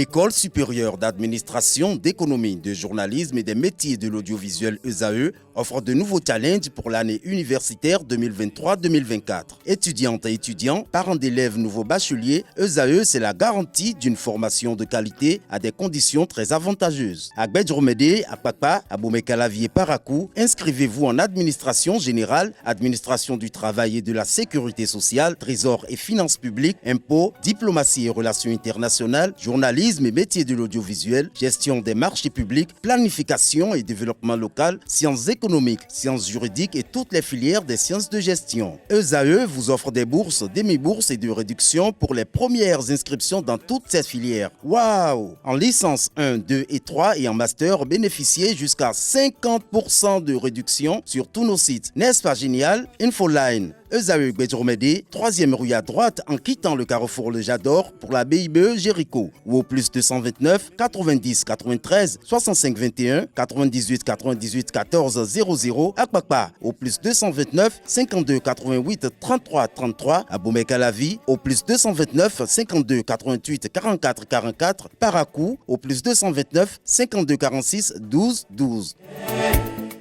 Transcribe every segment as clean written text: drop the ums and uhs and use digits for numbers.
L'École supérieure d'administration, d'économie, de journalisme et des métiers de l'audiovisuel ESAE offre de nouveaux challenges pour l'année universitaire 2023-2024. Étudiantes et étudiants, parents d'élèves nouveaux bacheliers, ESAE, c'est la garantie d'une formation de qualité à des conditions très avantageuses. À Gbedjromede, à Papa, à Boumekalavi et Parakou, inscrivez-vous en administration générale, administration du travail et de la sécurité sociale, trésor et finances publiques, impôts, diplomatie et relations internationales, journalisme et métiers de l'audiovisuel, gestion des marchés publics, planification et développement local, sciences économiques, sciences juridiques et toutes les filières des sciences de gestion. ESAE vous offre des bourses, demi-bourses et de réductions pour les premières inscriptions dans toutes ces filières. Waouh! En licence 1, 2 et 3 et en master, bénéficiez jusqu'à 50% de réduction sur tous nos sites. N'est-ce pas génial? Infoline. ESAE Gbedjromede, 3e rue à droite en quittant le carrefour Le Jador pour la BIBE Jéricho ou au plus 229 90 93 65 21 98 98 14 00 à Kpakpa au plus 229 52 88 33 33 à Boumekalavi au plus 229 52 88 44 44 Parakou au plus 229 52 46 12 12.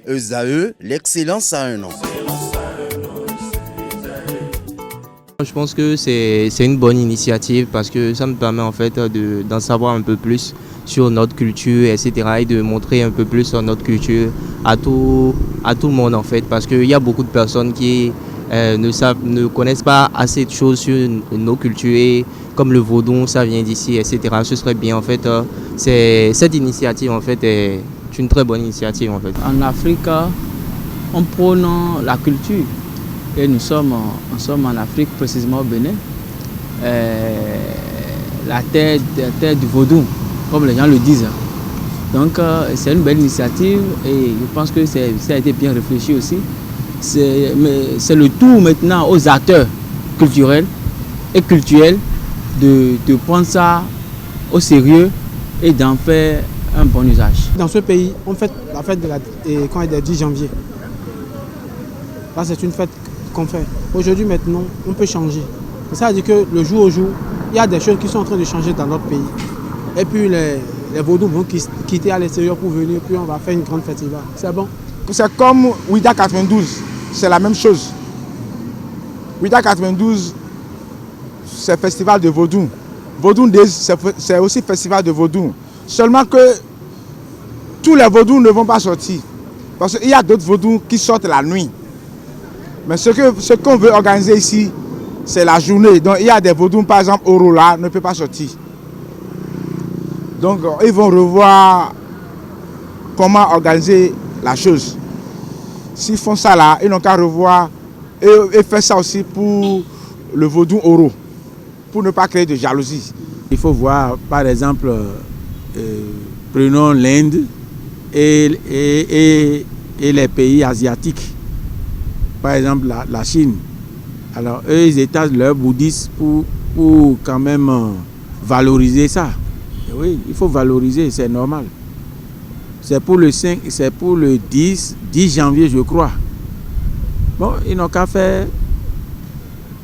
ESAE, l'excellence à un an. Je pense que c'est une bonne initiative parce que ça me permet en fait d'en savoir un peu plus sur notre culture, etc. et de montrer un peu plus notre culture à tout le monde en fait, parce qu'il y a beaucoup de personnes qui ne connaissent pas assez de choses sur nos cultures, et comme le vaudou, ça vient d'ici, etc. Ce serait bien en fait, cette initiative en fait est une très bonne initiative en fait. En Afrique, on prône la culture. Et nous sommes en Afrique, précisément au Bénin, la terre du vaudou, comme les gens le disent. Donc c'est une belle initiative et je pense que ça a été bien réfléchi aussi. C'est le tour maintenant aux acteurs culturels et cultuels de prendre ça au sérieux et d'en faire un bon usage. Dans ce pays, on fête la fête du 10 janvier. Là, c'est une fête qu'on fait. Aujourd'hui, maintenant, on peut changer. Ça veut dire que le jour au jour, il y a des choses qui sont en train de changer dans notre pays. Et puis les vaudous vont quitter à l'extérieur pour venir, puis on va faire une grande festival. C'est bon. C'est comme Ouida 92, c'est la même chose. Ouida 92, c'est festival de vaudou. Vaudou Days, c'est aussi festival de vaudou. Seulement que tous les vaudous ne vont pas sortir. Parce qu'il y a d'autres vaudous qui sortent la nuit. Mais ce qu'on veut organiser ici, c'est la journée. Donc il y a des vaudous, par exemple, Orola ne peut pas sortir. Donc ils vont revoir comment organiser la chose. S'ils font ça là, ils n'ont qu'à revoir et faire ça aussi pour le vaudou Oro, pour ne pas créer de jalousie. Il faut voir, par exemple, prenons l'Inde et les pays asiatiques. Par exemple, la Chine. Alors, eux, ils étagent leur bouddhisme pour quand même valoriser ça. Et oui, il faut valoriser, c'est normal. C'est pour le 10 janvier, je crois. Bon, ils n'ont qu'à faire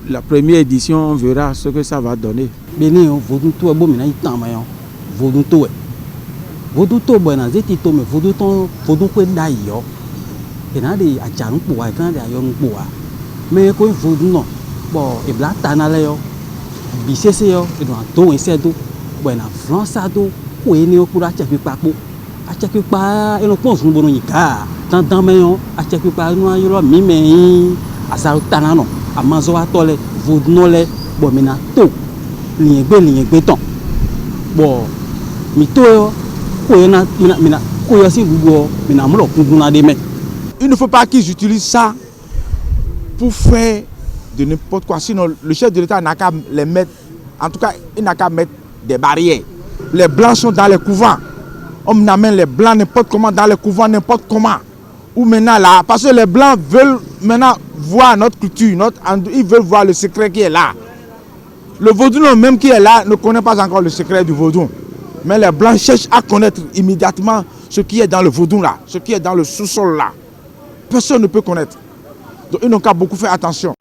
la première édition, on verra ce que ça va donner. Bénin, vaudou tout est bon, mais il y a vaudou tout. Vaudou tout est bon, mais vaudou tout est d'ailleurs. Et là, il y a des gens qui ont mais quand vous non, bon, et là, tanale BCC et dans tout et c'est tout. Bon, en France, ça tout. Où est né pour acheter pas pour acheter pas et le pense nous bon nika. Tant mais on acheter pas nous a yo mi mais à ça tanano. À mazo atole vous non les bon maintenant tout. Ligne béton. Bon, mi to yo ko na mina ko yo si gugo mina mo lo kunguna de me. Il ne faut pas qu'ils utilisent ça pour faire de n'importe quoi. Sinon, le chef de l'État n'a qu'à les mettre, en tout cas, il n'a qu'à mettre des barrières. Les Blancs sont dans les couvents. On amène les Blancs n'importe comment dans les couvents, n'importe comment. Ou maintenant là, parce que les Blancs veulent maintenant voir notre culture, ils veulent voir le secret qui est là. Le vaudou même qui est là ne connaît pas encore le secret du vaudou. Mais les Blancs cherchent à connaître immédiatement ce qui est dans le vaudou là, ce qui est dans le sous-sol là. Personne ne peut connaître. Donc ils n'ont qu'à beaucoup faire attention.